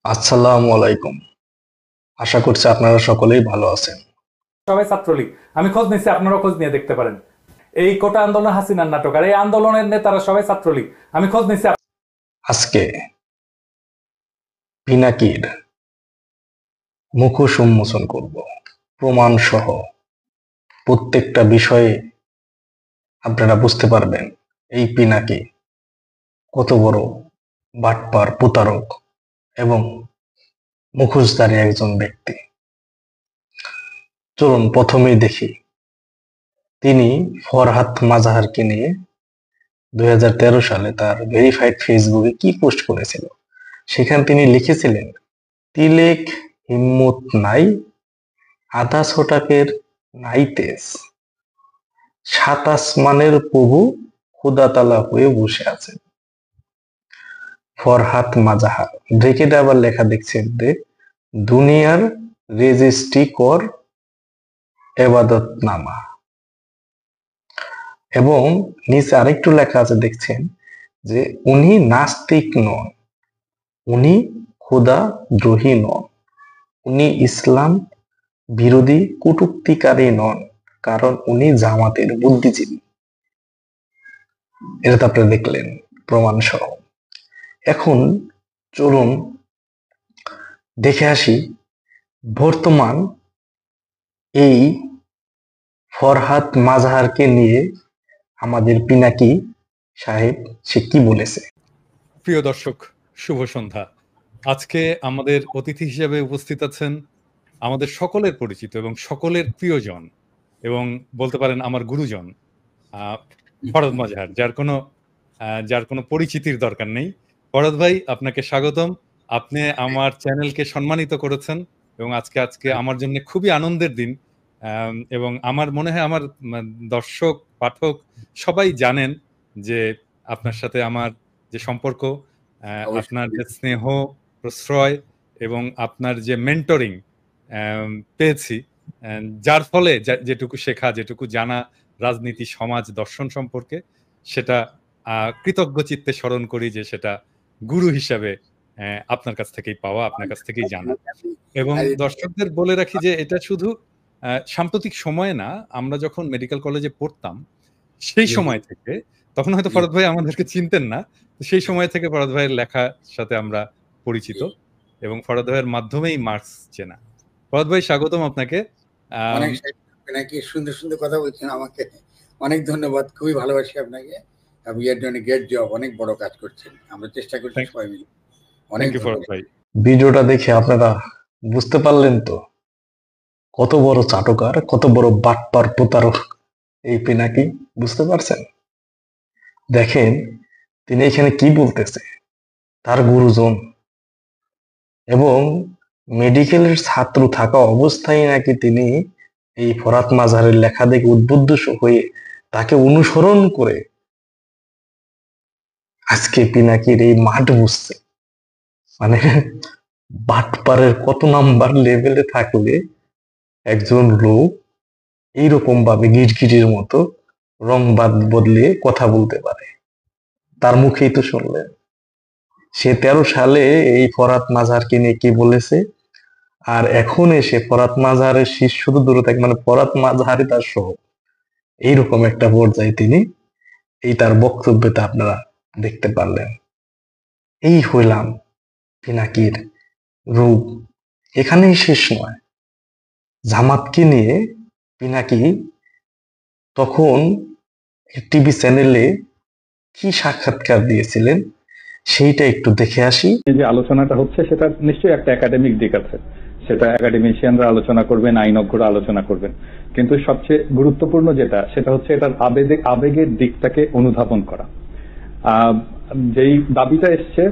আসসালামু আলাইকুম। আশা করছি আপনারা সকলেই ভালো আছেন। সবাই ছাত্রলীগ। আমি খোঁজ নিচ্ছি, আপনারাও খোঁজ নিয়ে দেখতে পারেন। এই কোটা আন্দোলন হাসিনার নাটক, আর এই আন্দোলনের নেতারা সবাই ছাত্রলীগ। আমি খোঁজ নিচ্ছি। আজকে পিনাকির মুখোশ উন্মোচন করব, প্রমাণ সহ প্রত্যেকটা বিষয়ে আপনারা বুঝতে পারবেন এই পিনাকি কত বড় বাটপার, প্রতারক এবং মুখোশধারী একজন ব্যক্তি। চলুন প্রথমেই দেখি তিনি ফরহাদ মাজাহারকে নিয়ে 2013 সালে তার ভেরিফাইড ফেসবুকে কি পোস্ট করেছিল। সেখানে তিনি লিখেছিলেন, তিলেক হিম্মত নাই, আধা ছোটাকের নাই তেজ, সাত আসমানের প্রভু খোদাতালা হয়ে বসে আছেন। ফরহাদ মাজাহার ব্রেকেটে আবার লেখা দেখছেন যে দুনিয়ার রেজিস্ট্রি কর এবাদত নামা, এবং নিচে আরেকটু লেখা আছে দেখছেন যে উনি নাস্তিক নন, উনি খোদা দ্রোহী নন, উনি ইসলাম বিরোধী কটূক্তিকারী নন, কারণ উনি জামাতের বুদ্ধিজীবী। এটা তো আপনারা দেখলেন প্রমাণ সহ। এখন চলুন দেখে আসি বর্তমান এই ফরহাদ মাজাহারকে নিয়ে আমাদের পিনাকি সাহেব সে কি বলেছে। প্রিয় দর্শক, শুভ সন্ধ্যা। আজকে আমাদের অতিথি হিসেবে উপস্থিত আছেন আমাদের সকলের পরিচিত এবং সকলের প্রিয়জন এবং বলতে পারেন আমার গুরুজন ফরহাদ মাজাহার, যার কোনো পরিচিতির দরকার নেই। ফরহাদ ভাই, আপনাকে স্বাগতম। আপনি আমার চ্যানেলকে সম্মানিত করেছেন এবং আজকে আমার জন্য খুবই আনন্দের দিন। এবং আমার মনে হয় আমার দর্শক পাঠক সবাই জানেন যে আপনার সাথে আমার যে সম্পর্ক, আপনার যে স্নেহ প্রশ্রয় এবং আপনার যে মেন্টরিং পেয়েছি, যার ফলে যেটুকু শেখা, যেটুকু জানা রাজনীতি, সমাজ, দর্শন সম্পর্কে, সেটা কৃতজ্ঞ চিত্তে স্মরণ করি যে সেটা গুরু হিসাবে আপনার কাছ থেকেই পাওয়া, আপনার কাছ থেকেই জানা। এবং দর্শকদের বলে রাখি যে এটা শুধু সাম্প্রতিক সময়ে না, আমরা যখন মেডিকেল কলেজে পড়তাম সেই সময় থেকে, তখন হয়তো ফরহাদ ভাই আমাদেরকে চিনতেন না, সেই সময় থেকে ফরহাদ ভাইয়ের লেখার সাথে আমরা পরিচিত এবং ফরহাদ ভাইয়ের মাধ্যমেই মার্কস চেনা। ফরহাদ ভাই, স্বাগতম আপনাকে। অনেক নাকি সুন্দর সুন্দর কথা বলছেন, আমাকে অনেক ধন্যবাদ, খুবই ভালোবাসি আপনাকে। আপনি এর জন্য গ্রেট জব, অনেক বড় কাজ করছেন, আমরা চেষ্টা করছি সবাই মিলে। অনেক ফরহাদ ভাই। ভিডিওটা দেখে আপনারা বুঝতে পারলেন তো কত বড় চাটকার, কত বড় বাটপার, প্রতারক এই পিনাকি, বুঝতে পারছেন? দেখেন তিনি এখানে কি বলতেছে, তার গুরুজন এবং মেডিকেলের ছাত্র থাকা অবস্থায় নাকি তিনি এই ফরহাদ মাজাহারের লেখা দেখে উদ্বুদ্ধ হয়ে তাকে অনুসরণ করে আজকে পিনাকির এই মাঠ বুঝছে। মানে বাটপারের কত নাম্বার লেভেলে থাকলে একজন লোক এইরকম ভাবে গিরগিটির মতো রং বদলে কথা বলতে পারে। তার মুখেই তো শুনলেন সে 13 সালে এই ফরহাদ মাজাহারকে নিয়ে কি বলেছে, আর এখন এসে ফরহাদ মাজাহারের শিষ্য তো দূরে থাকে, মানে ফরহাদ মাজাহারই তার সহ, এইরকম একটা পর্যায়ে তিনি এই তার বক্তব্যটা আপনারা দেখতে পারলেন। এই হইলাম পিনাকির রূপ। এখানেই শেষ নয়, জামাতকে নিয়ে পিনাকি তখন টিভি চ্যানেলে কি সাক্ষাৎকার দিয়েছিলেন সেইটা একটু দেখে আসি। যে আলোচনাটা হচ্ছে সেটা নিশ্চয়ই একটা একাডেমিক দিক আছে, সেটা একাডেমিশিয়ানরা আলোচনা করবেন, আইনজ্ঞরা আলোচনা করবেন, কিন্তু সবচেয়ে গুরুত্বপূর্ণ সেটা হচ্ছে এটার আবেগের দিকটাকে অনুধাবন করা। যেই দাবিটা এসছে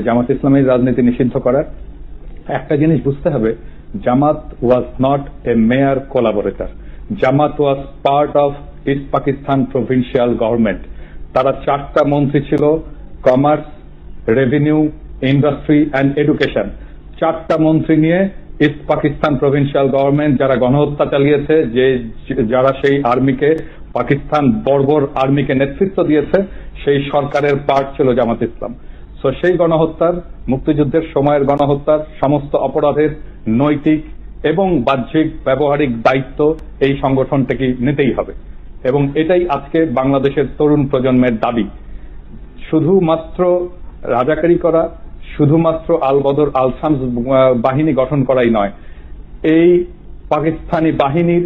জামাত ইসলামের রাজনীতি নিষিদ্ধ করার, একটা জিনিস বুঝতে হবে, Jamaat was not a mere collaborator, Jamaat was part of East Pakistan provincial government. তারা 4টা মন্ত্রী ছিল, commerce, revenue, industry and education. 4টা মন্ত্রী নিয়ে ইস্ট পাকিস্তান প্রভিন্সিয়াল গভর্নমেন্ট, যারা গণহত্যা চালিয়েছে, যারা সেই আর্মিকে, পাকিস্তান বর্বর আর্মিকে নেতৃত্ব দিয়েছে, সেই সরকারের পার্ট ছিল জামাত ইসলাম। তো সেই গণহত্যার, মুক্তিযুদ্ধের সময়ের গণহত্যার সমস্ত অপরাধের নৈতিক এবং বাহ্যিক ব্যবহারিক দায়িত্ব এই সংগঠনটাকে নিতেই হবে, এবং এটাই আজকে বাংলাদেশের তরুণ প্রজন্মের দাবি। শুধুমাত্র রাজাকারি করা, শুধুমাত্র আল বদর আল শামস বাহিনী গঠন করাই নয়, এই পাকিস্তানি বাহিনীর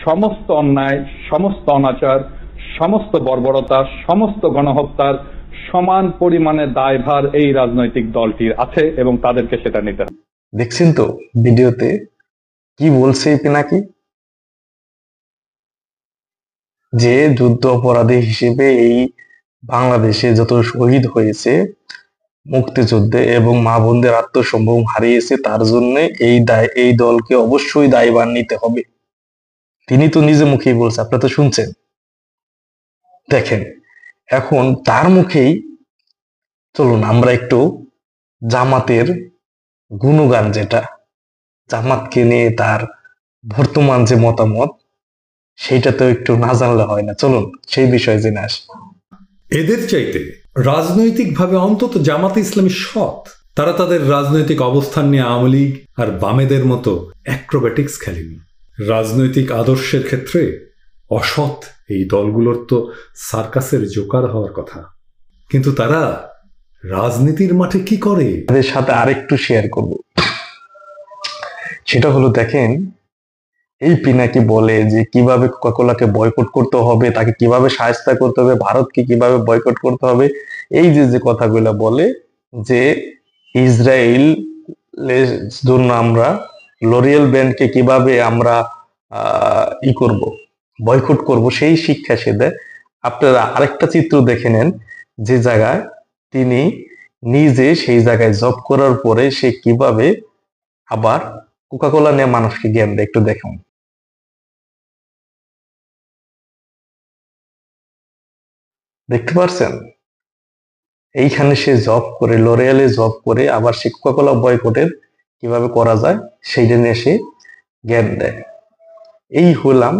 সমস্ত অন্যায়, সমস্ত অনাচার, সমস্ত বর্বরতা, সমস্ত গণহত্যার সমান পরিমাণে দায়ভার এই রাজনৈতিক দলটির আছে এবং তাদেরকে সেটা নিতে হবে। দেখছেন তো ভিডিওতে কি বলছে এই পিনাকি, যে যুদ্ধ অপরাধী হিসেবে এই বাংলাদেশে যত শহীদ হয়েছে মুক্তিযুদ্ধে এবং মা বোনদের আত্মসম্ভ্রম হারিয়েছে, তার জন্য এই দলকে অবশ্যই দায়ভার নিতে হবে। তিনি তো নিজে মুখেই বলছে, আপনারা তো শুনছেন। দেখেন, এখন তার মুখেই চলুন আমরা একটু জামাতের গুণগান, যেটা জামাতকে নিয়ে তার বর্তমান যে মতামত, সেইটা তো একটু না জানলে হয় না। চলুন সেই বিষয়ে জেনে আসি। এদের চাইতে রাজনৈতিকভাবে অন্তত জামাতে ইসলামী সৎ। তারা তাদের রাজনৈতিক অবস্থান নিয়ে আওয়ামী লীগ আর বামেদের মতো অ্যাক্রোব্যাটিক্স খেলেনি। রাজনৈতিক আদর্শের ক্ষেত্রে অসৎ এই দলগুলোর তো সার্কাসের জোকার হওয়ার কথা, কিন্তু তারা রাজনীতির মাঠে কি করে? এদের সাথে আরেকটু শেয়ার করব, সেটা হলো দেখেন, এই পিনাকি বলে যে কিভাবে কোকাকোলাকে বয়কট করতে হবে, তাকে কিভাবে শায়েস্তা করতে হবে, ভারতকে কিভাবে বয়কট করতে হবে। এই যে কথাগুলো বলে যে ইসরায়েল জন্য আমরা লরিয়েল ব্র্যান্ডকে কিভাবে আমরা করব, বয়কট করব, সেই শিক্ষা সে দেয়। আপনারা আরেকটা চিত্র দেখে নেন, যে জায়গায় তিনি নিজে সেই জায়গায় জব করার পরে সে কিভাবে আবার কোকাকোলা নিয়ে মানুষকে জ্ঞান দেয়। একটু দেখুন। দেখতে পারছেন, এইখানে সে জব করে, লরিয়ালে জব করে, আবার সে কোকাকোলা বয়কটের কিভাবে করা যায় সেইটা নিয়ে সে জ্ঞান দেয়। এই হলাম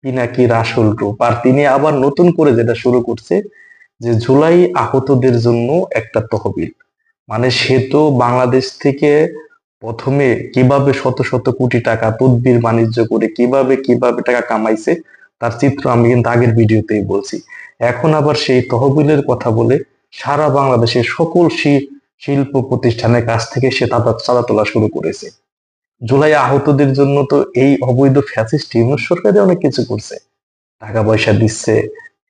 পিনাকির আসল রূপ। আর তিনি আবার নতুন করে যেটা শুরু করছে, যে জুলাই আহতদের জন্য একটা তহবিল। মানে সে তো বাংলাদেশ থেকে প্রথমে কিভাবে শত শত কোটি টাকা তদবির বাণিজ্য করে কিভাবে টাকা কামাইছে, তার চিত্র আমি কিন্তু আগের ভিডিওতেই বলছি। এখন আবার সেই তহবিলের কথা বলে সারা বাংলাদেশের সকল শিল্প প্রতিষ্ঠানের কাছ থেকে সে চাঁদা তোলা শুরু করেছে। জুলাই আহতদের জন্য তো এই অবৈধ ফ্যাসিস্ট ইউনূস সরকারে অনেক কিছু করছে, টাকা পয়সা দিচ্ছে,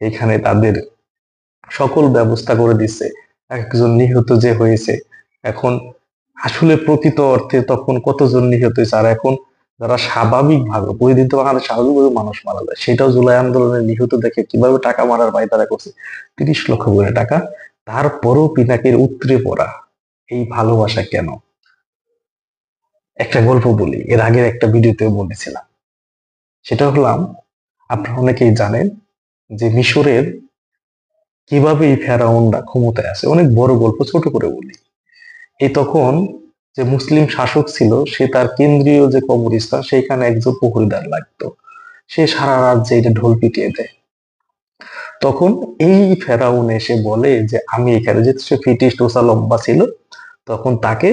এখানে তাদের সকল ব্যবস্থা করে দিচ্ছে। একজন নিহত যে হয়েছে, এখন আসলে প্রকৃত অর্থে তখন কতজন নিহত হয়েছে, আর এখন যারা স্বাভাবিকভাবে প্রতিদিন তো বাংলাদেশ স্বাভাবিকভাবে মানুষ মারা যায়, সেটাও জুলাই আন্দোলনের নিহত দেখে কিভাবে টাকা মারার ভাই তারা করছে 30 লক্ষ করে টাকা। তারপরও পিনাকির উতরে পড়া এই ভালোবাসা কেন? একটা গল্প বলি, এর আগের একটা ভিডিওতে বলেছিলাম। সেটা হলাম, আপনারা অনেকেই জানেন যে মিশরের কিভাবে এই ফেরাউনরা ক্ষমতায় আসে। অনেক বড় গল্প, ছোট করে বলি। এই তখন যে মুসলিম শাসক ছিল, সে তার কেন্দ্রীয় যে কবরস্থান, সেইখানে একজন প্রহরীদার লাগতো। সে সারা রাত যে এটা ঢোল পিটিয়ে দেয়। তখন এই ফেরাউন এসে বলে যে আমি এখানে, যেহেতু সে ফিটিস্ট ওসা লম্বা ছিল, তখন তাকে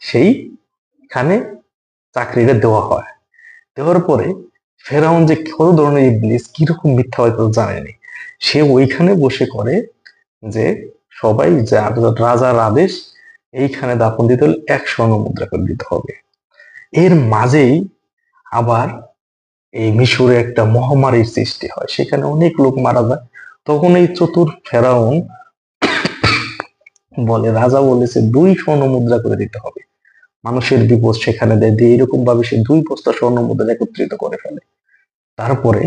সেইখানে চাকরিটা দেওয়া হয়। দেওয়ার পরে ফেরাউন যে কত ধরনের ইবলিস, কিরকম মিথ্যা হয়তো জানেনি, সে ওইখানে বসে করে যে সবাই রাজার আদেশ, এইখানে দাফন দিতে হলে 1 স্বর্ণ মুদ্রা করে দিতে হবে। এর মাঝেই আবার এই মিশরে একটা মহামারীর সৃষ্টি হয়, সেখানে অনেক লোক মারা যায়। তখন এই চতুর ফেরাউন বলে, রাজা বলেছে 2 স্বর্ণ মুদ্রা করে দিতে হবে। মানুষের বিপদ সেখানে দেয়, দিয়ে এরকম ভাবে সে 2 বস্তা স্বর্ণ মুদ্রা একত্রিত করে ফেলে। তারপরে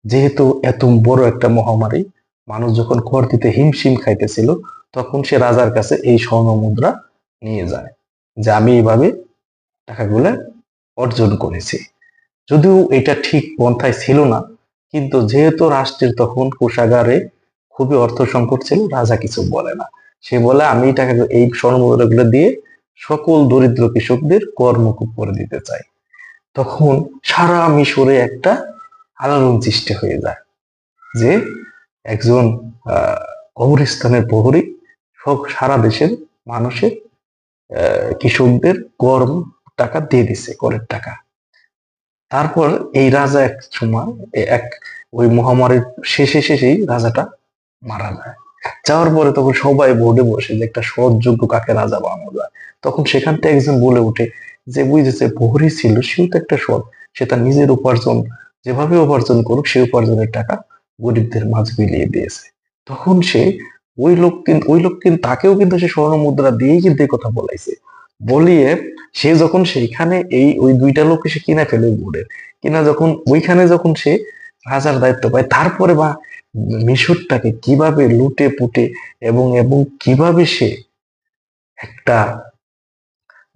যেহেতু এত বড় একটা মহামারী, মানুষ যখন কর দিতে হিমশিম খাইতেছিল, তখন সে রাজার কাছে এই স্বর্ণ মুদ্রা নিয়ে যায়, যে আমি এইভাবে টাকাগুলা অর্জন করেছি। যদিও এটা ঠিক পন্থায় ছিল না, কিন্তু যেহেতু রাষ্ট্রের তখন কোষাগারে খুবই অর্থ সংকট ছিল, রাজা কিছু বলে না। সে বলে আমি এই স্বর্ণ মুদ্রাগুলো দিয়ে সকল দরিদ্র কৃষকদের কর মুকুব করে দিতে চাই। তখন সারা মিশরে একটা আলোড়ন সৃষ্টি হয়ে যায়, যে একজন কবরস্থানের প্রহরী সারা দেশের মানুষের কৃষকদের গরম টাকা দিয়ে দিছে, করের টাকা। তারপর এই রাজা এক সময় ওই মহামারীর শেষেই রাজাটা মারা যায়। যাওয়ার পরে তখন সবাই বোর্ডে বসে যে একটা সৎযোগ্য কাকে রাজা বানানো যায়। তখন সেখান থেকে একজন বলে ওঠে যে বুঝেছে প্রহরী ছিল, সেও তো একটা সৎ, সে তার নিজের উপার্জন যেভাবে উপার্জন করুক, সে উপার্জনের টাকা গরিবদের মাঝে বিলিয়ে দিয়েছে। তখন সে ওই লোক কিন্তু তাকেও কিন্তু সে স্বর্ণ মুদ্রা দিয়েই কিন্তু এই কথা বলাইছে। বলিয়ে সে যখন সেইখানে ওই দুইটা লোক সে কিনা ফেলে বোর্ডের কিনা, যখন ওইখানে যখন সে রাজার দায়িত্ব পায়, তারপরে বা মিশরটাকে কিভাবে লুটে পুটে এবং কিভাবে সে একটা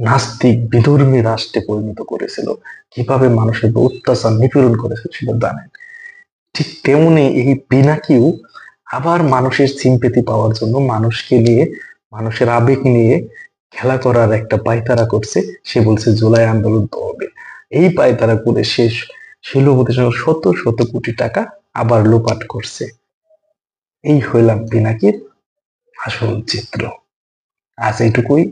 নাস্তিক বিধর্মী রাষ্ট্রে পরিণত করেছিল, কিভাবে মানুষের উপর অত্যাচার নিপীড়ন করেছিল সেটা জানেন। ঠিক তেমনি এই পিনাকিও আবার মানুষের সিম্পেথি পাওয়ার জন্য মানুষকে নিয়ে, মানুষের আবেগ নিয়ে খেলা করার একটা পায়তারা করছে। সে বলছে জুলাই আন্দোলন তো হবে। এই পায়তারা করে সে শিল্পপতির সঙ্গে শত শত কোটি টাকা আবার লোপাট করছে। এই হইলাম পিনাকির আসল চিত্র। আজ এইটুকুই।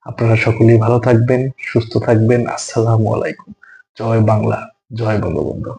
আপনারা সকলেই ভালো থাকবেন, সুস্থ থাকবেন। আসসালামু আলাইকুম। জয় বাংলা, জয় বঙ্গবন্ধু।